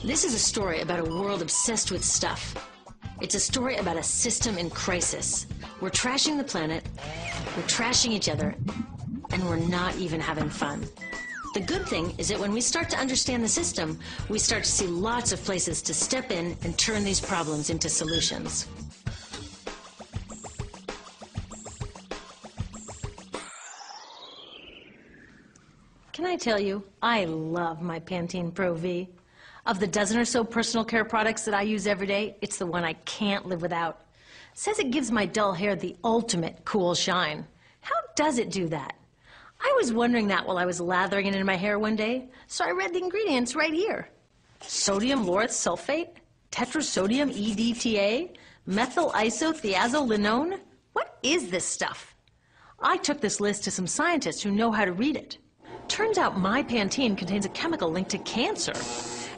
This is a story about a world obsessed with stuff. It's a story about a system in crisis. We're trashing the planet, we're trashing each other, and we're not even having fun. The good thing is that when we start to understand the system, we start to see lots of places to step in and turn these problems into solutions. Can I tell you, I love my Pantene Pro V. Of the dozen or so personal care products that I use every day, it's the one I can't live without. It says it gives my dull hair the ultimate cool shine. How does it do that? I was wondering that while I was lathering it in my hair one day, so I read the ingredients right here. Sodium lauryl sulfate, tetrasodium EDTA, methyl isothiazolinone. What is this stuff? I took this list to some scientists who know how to read it. Turns out my Pantene contains a chemical linked to cancer.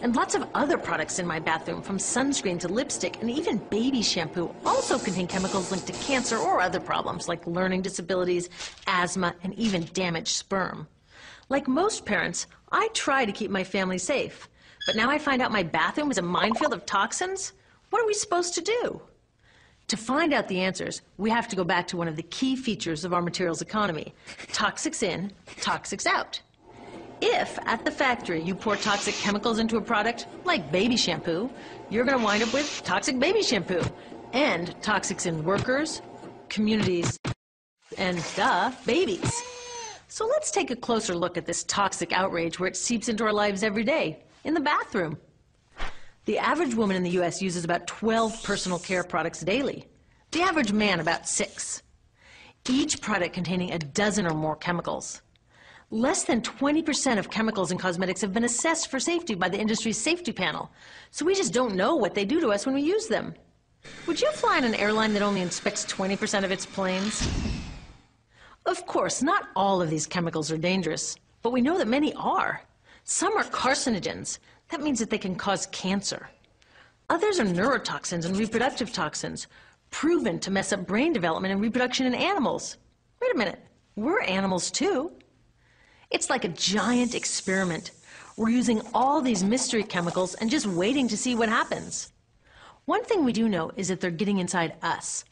And lots of other products in my bathroom, from sunscreen to lipstick and even baby shampoo, also contain chemicals linked to cancer or other problems like learning disabilities, asthma, and even damaged sperm. Like most parents, I try to keep my family safe. But now I find out my bathroom is a minefield of toxins? What are we supposed to do? To find out the answers, we have to go back to one of the key features of our materials economy: toxics in, toxics out. If, at the factory, you pour toxic chemicals into a product, like baby shampoo, you're going to wind up with toxic baby shampoo, and toxics in workers, communities, and, babies. So let's take a closer look at this toxic outrage where it seeps into our lives every day, in the bathroom. The average woman in the U.S. uses about 12 personal care products daily. The average man about 6. Each product containing a dozen or more chemicals. Less than 20% of chemicals in cosmetics have been assessed for safety by the industry's safety panel, so we just don't know what they do to us when we use them. Would you fly on an airline that only inspects 20% of its planes? Of course, not all of these chemicals are dangerous, but we know that many are. Some are carcinogens. That means that they can cause cancer. Others are neurotoxins and reproductive toxins, proven to mess up brain development and reproduction in animals. Wait a minute, we're animals too. It's like a giant experiment. We're using all these mystery chemicals and just waiting to see what happens. One thing we do know is that they're getting inside us.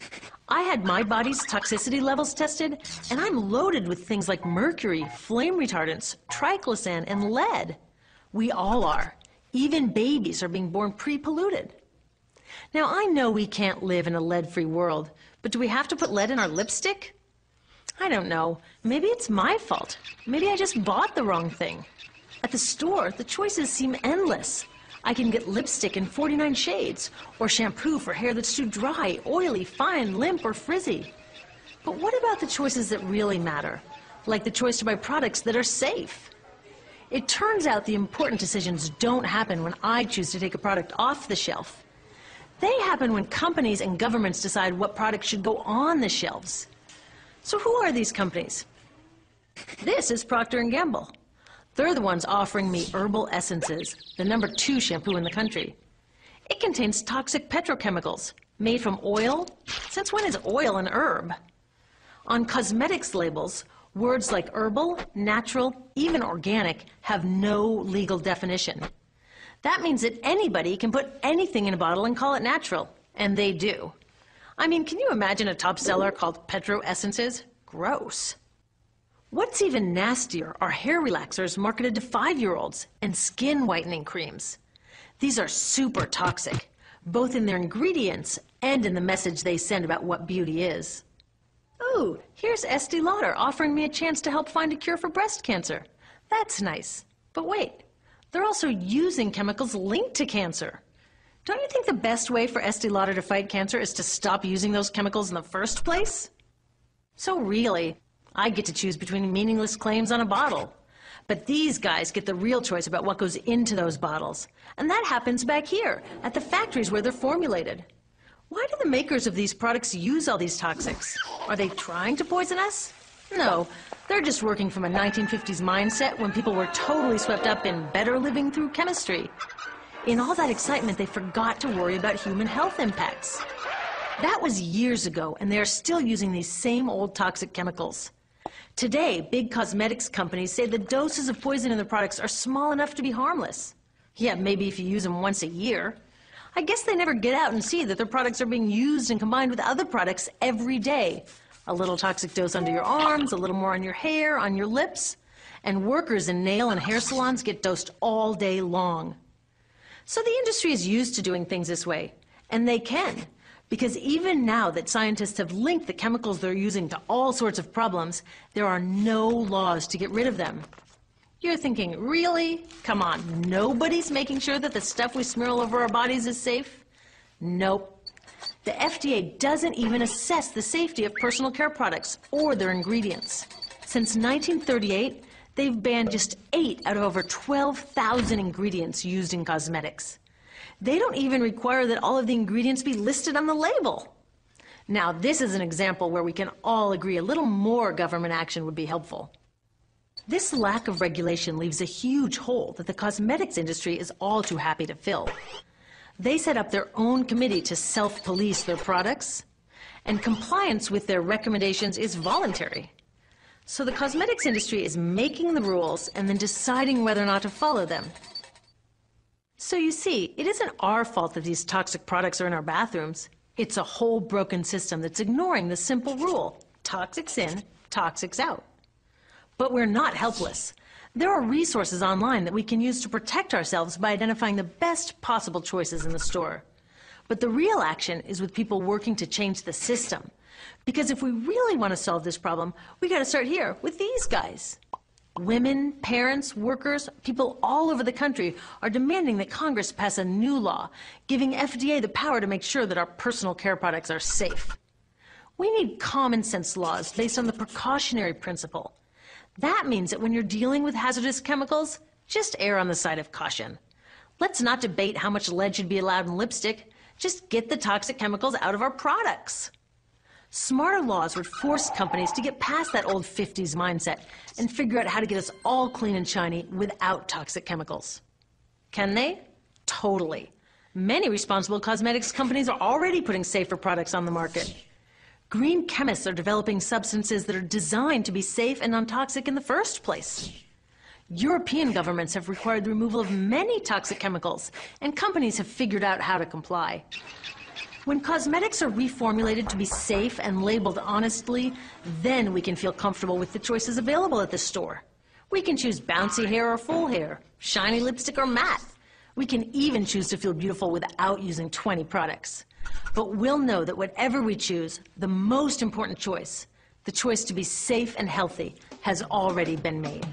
I had my body's toxicity levels tested, and I'm loaded with things like mercury, flame retardants, triclosan, and lead. We all are. Even babies are being born pre-polluted. Now, I know we can't live in a lead-free world, but do we have to put lead in our lipstick? I don't know. Maybe it's my fault. Maybe I just bought the wrong thing. At the store, the choices seem endless. I can get lipstick in 49 shades, or shampoo for hair that's too dry, oily, fine, limp, or frizzy. But what about the choices that really matter? Like the choice to buy products that are safe? It turns out the important decisions don't happen when I choose to take a product off the shelf. They happen when companies and governments decide what products should go on the shelves. So who are these companies? This is Procter & Gamble. They're the ones offering me Herbal Essences, the #2 shampoo in the country. It contains toxic petrochemicals made from oil. Since when is oil an herb? On cosmetics labels, words like herbal, natural, even organic have no legal definition. That means that anybody can put anything in a bottle and call it natural, and they do. I mean, can you imagine a top seller called Petro Essences? Gross. What's even nastier are hair relaxers marketed to 5-year-olds and skin whitening creams. These are super toxic, both in their ingredients and in the message they send about what beauty is. Ooh, here's Estee Lauder offering me a chance to help find a cure for breast cancer. That's nice. But wait, they're also using chemicals linked to cancer. Don't you think the best way for Estee Lauder to fight cancer is to stop using those chemicals in the first place? So really, I get to choose between meaningless claims on a bottle. But these guys get the real choice about what goes into those bottles. And that happens back here, at the factories where they're formulated. Why do the makers of these products use all these toxics? Are they trying to poison us? No, they're just working from a 1950s mindset when people were totally swept up in better living through chemistry. In all that excitement, they forgot to worry about human health impacts. That was years ago, and they are still using these same old toxic chemicals. Today, big cosmetics companies say the doses of poison in their products are small enough to be harmless. Yeah, maybe if you use them once a year. I guess they never get out and see that their products are being used and combined with other products every day. A little toxic dose under your arms, a little more on your hair, on your lips. And workers in nail and hair salons get dosed all day long. So the industry is used to doing things this way, and they can, because even now that scientists have linked the chemicals they're using to all sorts of problems, there are no laws to get rid of them. You're thinking, really? Come on, nobody's making sure that the stuff we smear all over our bodies is safe? Nope. The FDA doesn't even assess the safety of personal care products or their ingredients. Since 1938, they've banned just 8 out of over 12,000 ingredients used in cosmetics. They don't even require that all of the ingredients be listed on the label. Now, this is an example where we can all agree a little more government action would be helpful. This lack of regulation leaves a huge hole that the cosmetics industry is all too happy to fill. They set up their own committee to self-police their products, and compliance with their recommendations is voluntary. So the cosmetics industry is making the rules and then deciding whether or not to follow them. So you see, it isn't our fault that these toxic products are in our bathrooms. It's a whole broken system that's ignoring the simple rule: toxics in, toxics out. But we're not helpless. There are resources online that we can use to protect ourselves by identifying the best possible choices in the store. But the real action is with people working to change the system. Because if we really want to solve this problem, we got to start here with these guys. Women, parents, workers, people all over the country are demanding that Congress pass a new law, giving FDA the power to make sure that our personal care products are safe. We need common sense laws based on the precautionary principle. That means that when you're dealing with hazardous chemicals, just err on the side of caution. Let's not debate how much lead should be allowed in lipstick. Just get the toxic chemicals out of our products. Smarter laws would force companies to get past that old 50s mindset and figure out how to get us all clean and shiny without toxic chemicals. Can they? Totally. Many responsible cosmetics companies are already putting safer products on the market. Green chemists are developing substances that are designed to be safe and non-toxic in the first place. European governments have required the removal of many toxic chemicals, and companies have figured out how to comply. When cosmetics are reformulated to be safe and labeled honestly, then we can feel comfortable with the choices available at the store. We can choose bouncy hair or full hair, shiny lipstick or matte. We can even choose to feel beautiful without using 20 products. But we'll know that whatever we choose, the most important choice, the choice to be safe and healthy, has already been made.